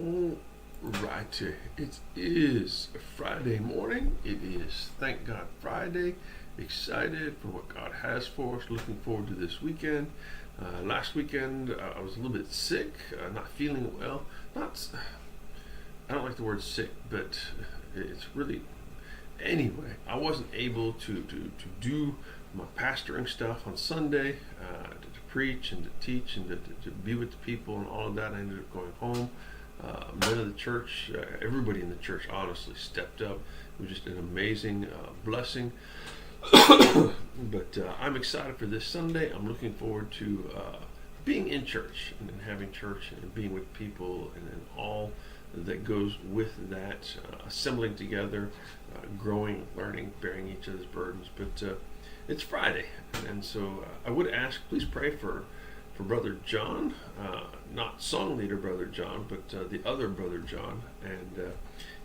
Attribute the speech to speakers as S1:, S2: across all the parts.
S1: All right, it is Friday morning. It is, thank God, Friday. Excited for what God has for us. Looking forward to this weekend. Last weekend, I was a little bit sick, not feeling well. Not, I don't like the word sick, but it's really. Anyway, I wasn't able to do my pastoring stuff on Sunday, to preach and to teach and to be with the people and all of that. I ended up going home. Men of the church, everybody in the church honestly stepped up. It was just an amazing blessing. But I'm excited for this Sunday. I'm looking forward to being in church and having church and being with people and all that goes with that, assembling together, growing, learning, bearing each other's burdens. But it's Friday, and so I would ask, please pray for Brother John, not song leader Brother John, but the other Brother John, and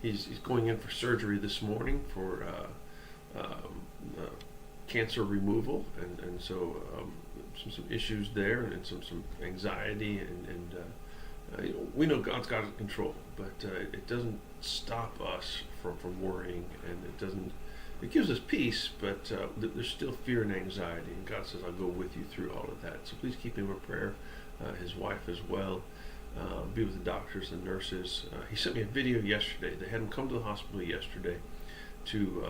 S1: he's going in for surgery this morning for cancer removal, and so some issues there, and some anxiety, and we know God's got it in control, but it doesn't stop us from worrying, and it gives us peace, but there's still fear and anxiety, and God says, I'll go with you through all of that. So please keep him in prayer, his wife as well. Be with the doctors and nurses. He sent me a video yesterday. They had him come to the hospital yesterday to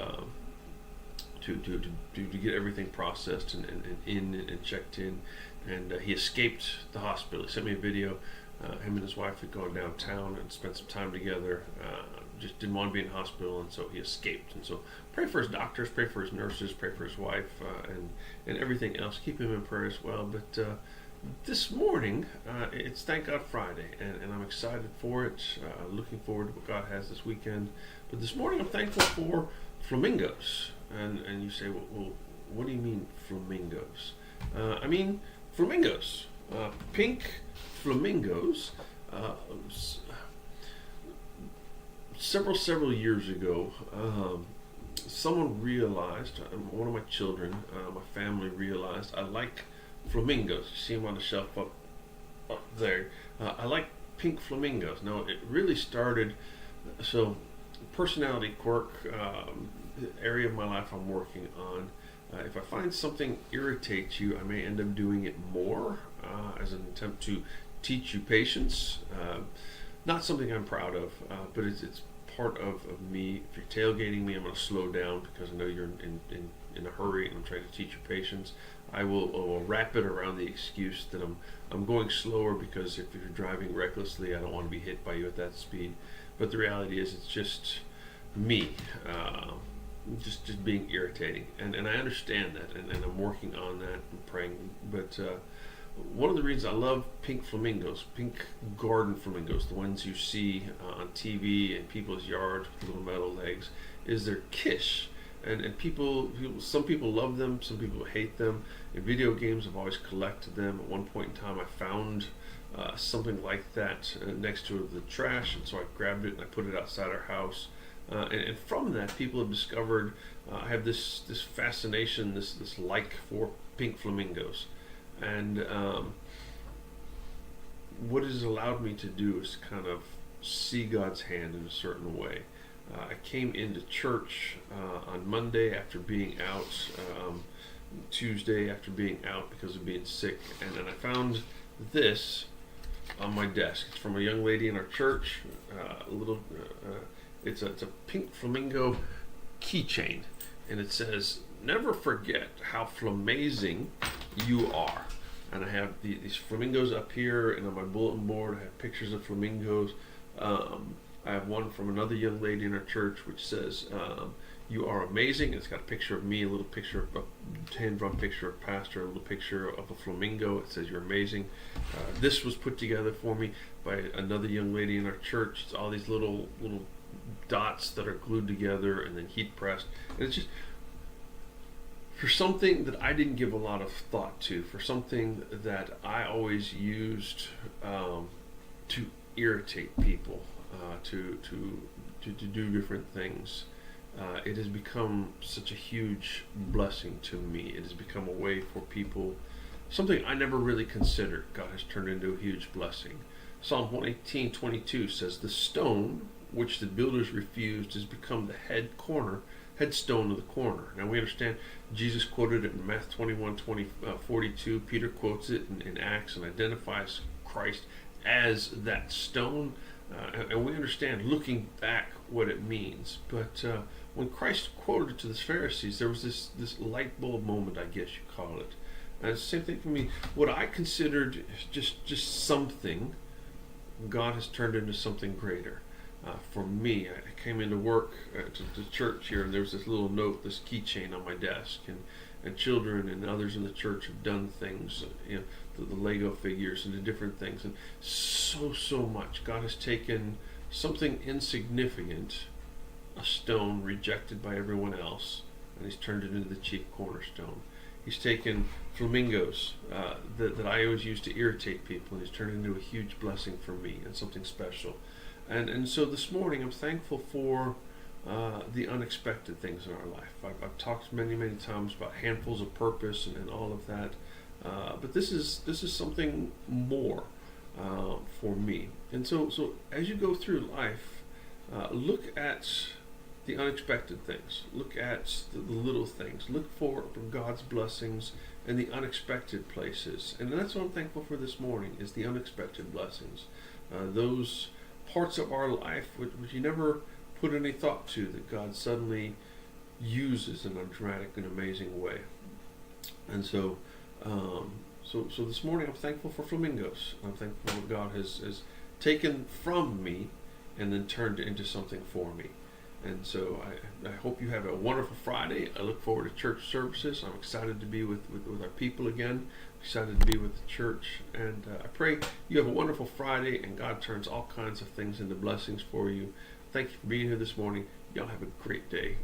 S1: get everything processed and checked in, and he escaped the hospital. He sent me a video. Him and his wife had gone downtown and spent some time together. Just didn't want to be in the hospital, and so he escaped. And so pray for his doctors, pray for his nurses, pray for his wife, and everything else. Keep him in prayer as well. But this morning, it's Thank God Friday, and I'm excited for it. Looking forward to what God has this weekend. But this morning, I'm thankful for flamingos. And you say, well, what do you mean flamingos? I mean flamingos, pink flamingos. Several years ago, someone realized, one of my children, my family realized, I like flamingos. You see them on the shelf up there. I like pink flamingos. Now, it really started, so personality quirk, area of my life I'm working on. If I find something irritates you, I may end up doing it more as an attempt to teach you patience. Not something I'm proud of, but it's part of me. If you're tailgating me, I'm going to slow down because I know you're in a hurry and I'm trying to teach you patience. I will wrap it around the excuse that I'm going slower because if you're driving recklessly, I don't want to be hit by you at that speed. But the reality is, it's just me, just being irritating, and I understand that, and I'm working on that and praying. But one of the reasons I love pink flamingos, pink garden flamingos, the ones you see on TV in people's yards with little metal legs, is their kish. And some people love them, some people hate them. In video games, I've always collected them. At one point in time, I found something like that next to the trash, and so I grabbed it and I put it outside our house. And from that, people have discovered I have this fascination, this like for pink flamingos. And what it has allowed me to do is kind of see God's hand in a certain way. I came into church on Monday after being out, Tuesday after being out because of being sick, and then I found this on my desk. It's from a young lady in our church. It's a pink flamingo keychain, and it says, "Never forget how flamazing you are." And I have these flamingos up here, and on my bulletin board I have pictures of flamingos. I have one from another young lady in our church which says, "You are amazing." It's got a picture of me, a little picture, a hand-drawn picture of pastor, a little picture of a flamingo. It says, "You're amazing." This was put together for me by another young lady in our church. It's all these little dots that are glued together and then heat pressed, and it's just for something that I didn't give a lot of thought to, for something that I always used to irritate people, to do different things. It has become such a huge blessing to me. It has become a way for people, something I never really considered. God has turned into a huge blessing. Psalm 118:22 says, "The stone which the builders refused has become the headstone of the corner." Now we understand Jesus quoted it in Matthew 21:42. Peter quotes it in Acts and identifies Christ as that stone. And we understand, looking back, what it means. But when Christ quoted it to the Pharisees, there was this light bulb moment, I guess you call it. And it's the same thing for me. What I considered just something, God has turned into something greater. For me, I came into work to the church here, and there was this little note, this keychain on my desk, and children and others in the church have done things, the Lego figures and the different things, and so much. God has taken something insignificant, a stone rejected by everyone else, and He's turned it into the chief cornerstone. He's taken flamingos that I always used to irritate people, and He's turned it into a huge blessing for me and something special. And so this morning I'm thankful for the unexpected things in our life. I've talked many times about handfuls of purpose and all of that, but this is something more for me. And so as you go through life, look at the unexpected things. Look at the little things. Look for God's blessings in the unexpected places. And that's what I'm thankful for this morning, is the unexpected blessings. Those parts of our life which you never put any thought to, that God suddenly uses in a dramatic and amazing way. And so this morning I'm thankful for flamingos. I'm thankful for what God has taken from me and then turned it into something for me. And so I hope you have a wonderful Friday. I look forward to church services. I'm excited to be with our people again. Excited to be with the church. And I pray you have a wonderful Friday, and God turns all kinds of things into blessings for you. Thank you for being here this morning. Y'all have a great day.